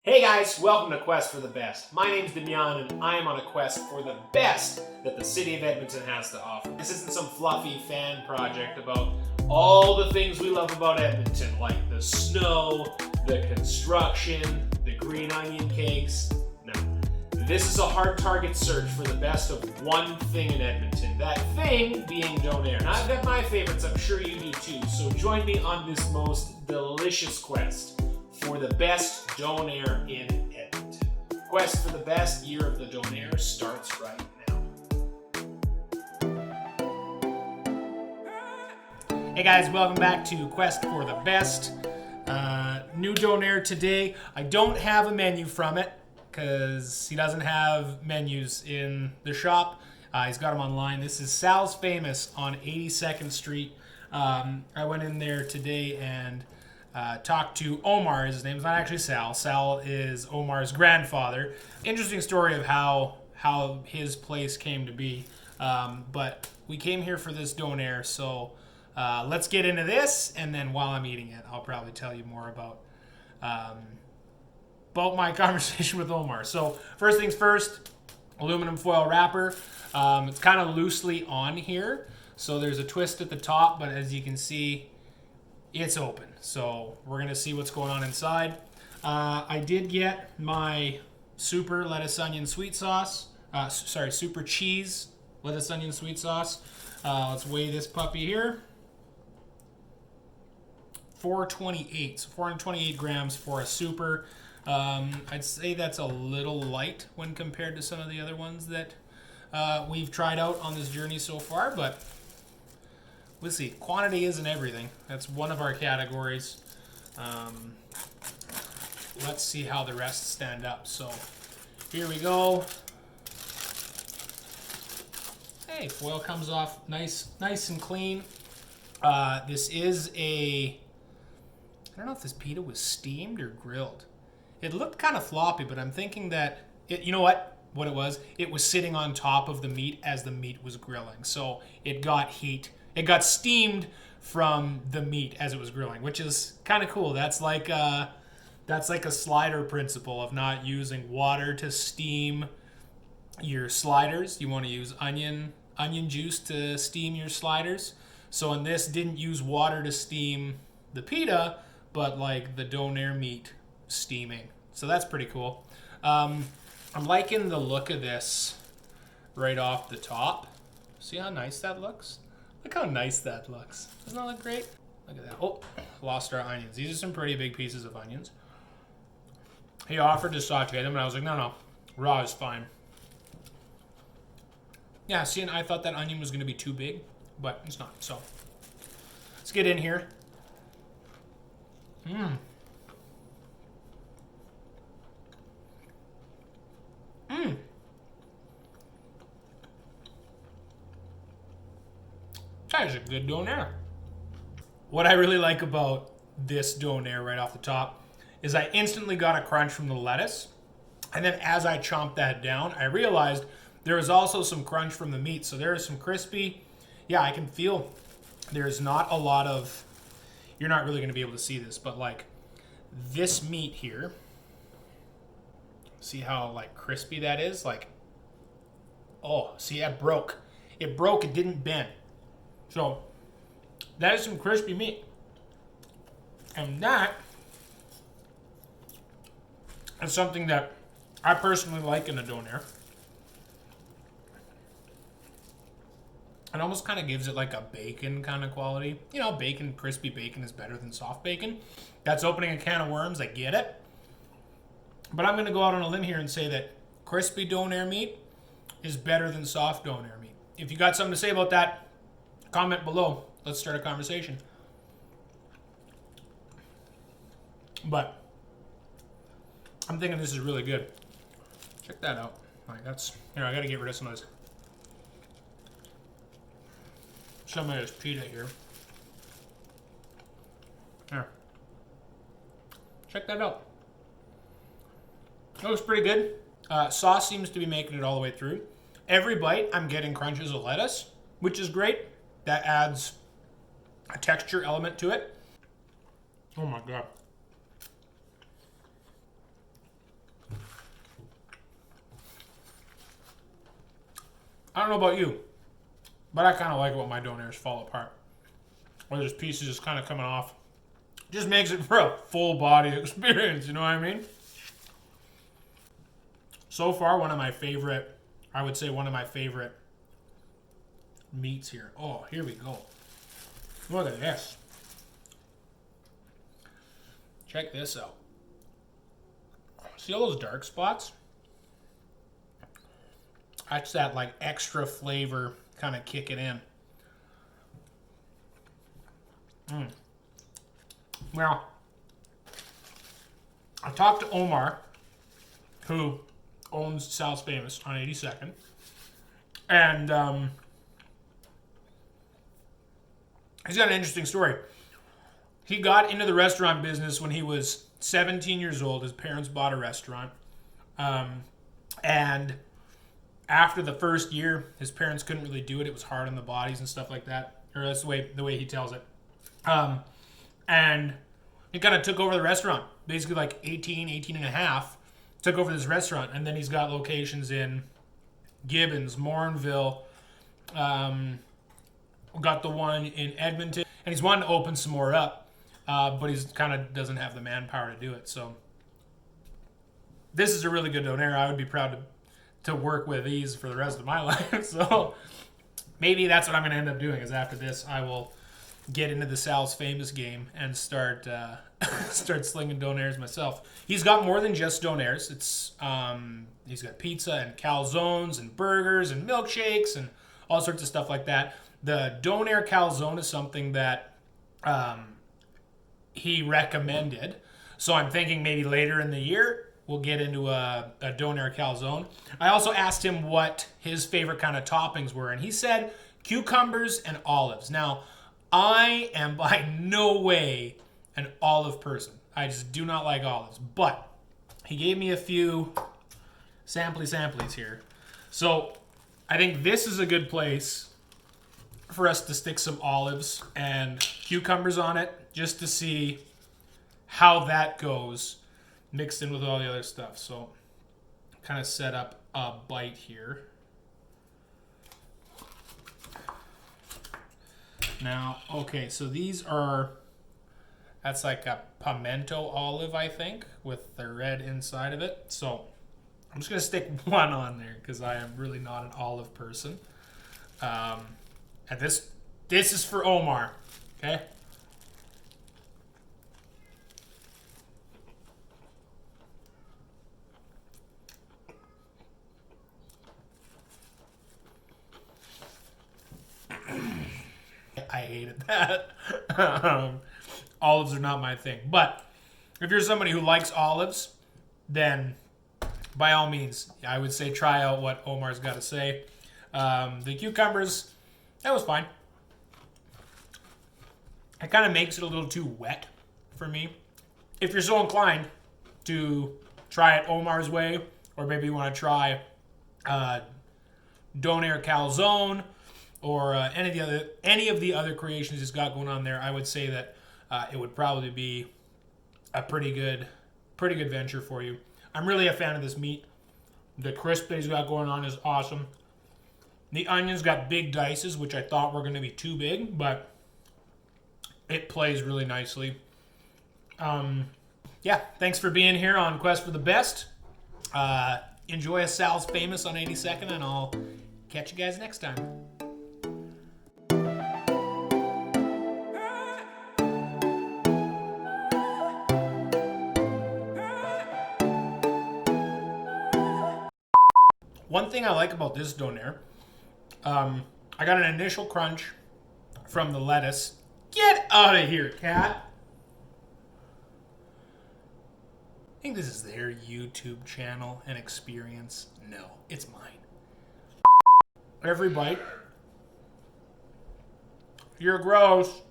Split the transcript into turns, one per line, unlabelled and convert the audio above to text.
Hey guys, welcome to Quest for the Best. My name's Damian and I am on a quest for the best that the city of Edmonton has to offer. This isn't some fluffy fan project about all the things we love about Edmonton, like the snow, the construction, the green onion cakes. No. This is a hard target search for the best of one thing in Edmonton. That thing being Donair. Now I've got my favorites, I'm sure you do too. So join me on this most delicious quest for the best Donair in Edmonton. Quest for the best year of the Donair starts right now. Hey guys, welcome back to Quest for the Best. New Donair today. I don't have a menu from it because he doesn't have menus in the shop. He's got them online. This is Sal's Famous on 82nd Street. I went in there today and talked to Omar. His name's not actually Sal. Sal is Omar's grandfather. Interesting story of how his place came to be. But we came here for this Donair, so let's get into this, and then while I'm eating it, I'll probably tell you more about my conversation with Omar. So first things first, aluminum foil wrapper. It's kind of loosely on here, so there's a twist at the top, but as you can see, it's open. So we're going to see what's going on inside. I did get my super lettuce onion sweet sauce. Super cheese lettuce onion sweet sauce. Let's weigh this puppy here. 428. So 428 grams for a super. I'd say that's a little light when compared to some of the other ones that we've tried out on this journey so far, but we'll see. Quantity isn't everything. That's one of our categories. Let's see how the rest stand up. So here we go. Hey, foil comes off nice and clean. This is I don't know if this pita was steamed or grilled. It looked kind of floppy, but I'm thinking that you know what it was? It was sitting on top of the meat as the meat was grilling. So it got heat. It got steamed from the meat as it was grilling, which is kind of cool. That's like a slider principle of not using water to steam your sliders. You want to use onion juice to steam your sliders. So in this, didn't use water to steam the pita, but like the Donair meat steaming. So that's pretty cool. I'm liking the look of this right off the top. See how nice that looks? Look how nice that looks. Doesn't that look great? Look at that. Oh, lost our onions. These are some pretty big pieces of onions. He offered to saute them, and I was like, no, raw is fine. Yeah, see, and I thought that onion was going to be too big, but it's not. So let's get in here. That is a good Donair. What I really like about this Donair right off the top is I instantly got a crunch from the lettuce. And then as I chomped that down, I realized there was also some crunch from the meat. So there is some crispy. Yeah, I can feel there's not a lot of, you're not really going to be able to see this, but like this meat here, see how like crispy that is? Like, oh, see, it broke. It broke, it didn't bend. So that is some crispy meat. And that is something that I personally like in a Donair. It almost kind of gives it like a bacon kind of quality. You know, bacon, crispy bacon is better than soft bacon. That's opening a can of worms, I get it. But I'm going to go out on a limb here and say that crispy Donair meat is better than soft Donair meat. If you got something to say about that, comment below. Let's start a conversation. But I'm thinking this is really good. Check that out. All right, here, I got to get rid of some of this pita here. There. Check that out. That looks pretty good. Sauce seems to be making it all the way through. Every bite, I'm getting crunches of lettuce, which is great. That adds a texture element to it. Oh my God. I don't know about you, but I kind of like it when my donairs fall apart. Or there's pieces just kind of coming off. Just makes it for a full body experience, you know what I mean? So far, one of my favorite meats here. Oh, here we go. Look at this. Check this out. See all those dark spots? That's that like extra flavor kind of kicking in. Well, I talked to Omar, who owns Sal's Famous on 82nd, and he's got an interesting story. He got into the restaurant business when he was 17 years old. His parents bought a restaurant, and after the first year, his parents couldn't really do it. It was hard on the bodies and stuff like that, or that's the way he tells it. And he kind of took over the restaurant, basically like 18 and a half, took over this restaurant, and then he's got locations in Gibbons, Morinville, got the one in Edmonton, and he's wanting to open some more up, but he's kind of doesn't have the manpower to do it. So this is a really good donair. I would be proud to work with these for the rest of my life. So maybe that's what I'm going to end up doing, is after this I will get into the Sal's Famous game and start slinging donairs myself. He's got more than just donairs. It's he's got pizza and calzones and burgers and milkshakes and all sorts of stuff like that. The donair calzone is something that he recommended, so I'm thinking maybe later in the year we'll get into a donair calzone. I also asked him what his favorite kind of toppings were, and he said cucumbers and olives. Now, I am by no way an olive person. I just do not like olives. But he gave me a few samplies here. So I think this is a good place for us to stick some olives and cucumbers on it, just to see how that goes mixed in with all the other stuff. So kind of set up a bite here. Now, okay, so these are, that's like a pimento olive, I think, with the red inside of it. So I'm just going to stick one on there because I am really not an olive person. And this is for Omar, okay? I hated that. Olives are not my thing. But if you're somebody who likes olives, then by all means, I would say try out what Omar's got to say. The cucumbers, that was fine. It kind of makes it a little too wet for me. If you're so inclined to try it Omar's way, or maybe you want to try donair calzone, or any of the other creations he's got going on there, I would say that it would probably be a pretty good venture for you. I'm really a fan of this meat. The crisp that he's got going on is awesome. The onions got big dices, which I thought were going to be too big, but it plays really nicely. Yeah, thanks for being here on Quest for the Best. Enjoy a Sal's Famous on 82nd, and I'll catch you guys next time. One thing I like about this donair, I got an initial crunch from the lettuce. Get out of here, cat. I think this is their YouTube channel and experience. No, it's mine. Every bite. You're gross.